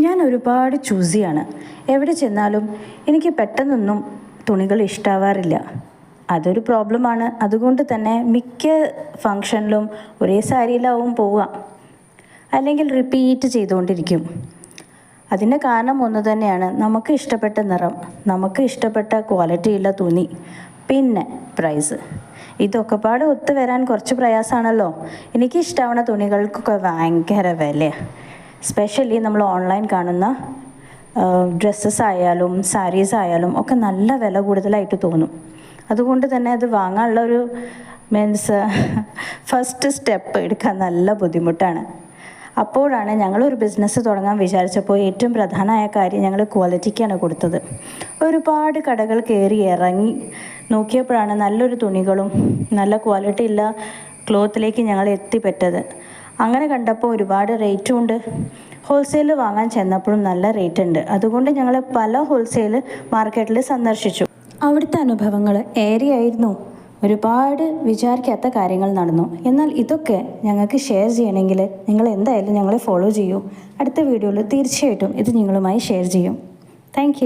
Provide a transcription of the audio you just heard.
ഞാൻ ഒരുപാട് ചൂസിയാണ്. എവിടെ ചെന്നാലും എനിക്ക് പെട്ടെന്നൊന്നും തുണികൾ ഇഷ്ടാവാറില്ല. അതൊരു പ്രോബ്ലമാണ്. അതുകൊണ്ട് തന്നെ മിക്ക ഫങ്ഷനിലും ഒരേ സാരിയിലാവും പോവുക, അല്ലെങ്കിൽ റിപ്പീറ്റ് ചെയ്തുകൊണ്ടിരിക്കും. അതിൻ്റെ കാരണം ഒന്ന് തന്നെയാണ്, നമുക്ക് ഇഷ്ടപ്പെട്ട നിറം, നമുക്ക് ഇഷ്ടപ്പെട്ട ക്വാളിറ്റിയുള്ള തുണി, പിന്നെ പ്രൈസ്. ഇതൊക്കെ പാടെ ഒത്തു വരാൻ കുറച്ച് പ്രയാസമാണല്ലോ. എനിക്ക് ഇഷ്ടമാവുന്ന തുണികൾക്കൊക്കെ ഭയങ്കര വിലയാണ്. സ്പെഷ്യലി നമ്മൾ ഓൺലൈൻ കാണുന്ന ഡ്രസ്സസ് ആയാലും സാരീസ് ആയാലും ഒക്കെ നല്ല വില കൂടുതലായിട്ട് തോന്നും. അതുകൊണ്ട് തന്നെ അത് വാങ്ങാനുള്ളൊരു ഫസ്റ്റ് സ്റ്റെപ്പ് എടുക്കാൻ നല്ല ബുദ്ധിമുട്ടാണ്. അപ്പോഴാണ് ഞങ്ങളൊരു ബിസിനസ് തുടങ്ങാൻ വിചാരിച്ചപ്പോൾ ഏറ്റവും പ്രധാനമായ കാര്യം ഞങ്ങൾ ക്വാളിറ്റിക്കാണ് കൊടുത്തത്. ഒരുപാട് കടകൾ കയറി ഇറങ്ങി നോക്കിയപ്പോഴാണ് നല്ലൊരു തുണികളും നല്ല ക്വാളിറ്റി ഉള്ള ക്ലോത്തിലേക്ക് ഞങ്ങൾ എത്തിപ്പെട്ടത്. അങ്ങനെ കണ്ടപ്പോൾ ഒരുപാട് റേറ്റും ഉണ്ട്. ഹോൾസെയിൽ വാങ്ങാൻ ചെന്നപ്പോഴും നല്ല റേറ്റ് ഉണ്ട്. അതുകൊണ്ട് ഞങ്ങൾ പല ഹോൾസെയിൽ മാർക്കറ്റിൽ സന്ദർശിച്ചു. അവിടുത്തെ അനുഭവങ്ങൾ ഏറെയായിരുന്നു. ഒരുപാട് വിചാരിക്കാത്ത കാര്യങ്ങൾ നടന്നു. എന്നാൽ ഇതൊക്കെ ഞങ്ങൾക്ക് ഷെയർ ചെയ്യണമെങ്കിൽ നിങ്ങൾ എന്തായാലും ഞങ്ങളെ ഫോളോ ചെയ്യൂ. അടുത്ത വീഡിയോയിൽ തീർച്ചയായിട്ടും ഇത് നിങ്ങളുമായി ഷെയർ ചെയ്യും. താങ്ക്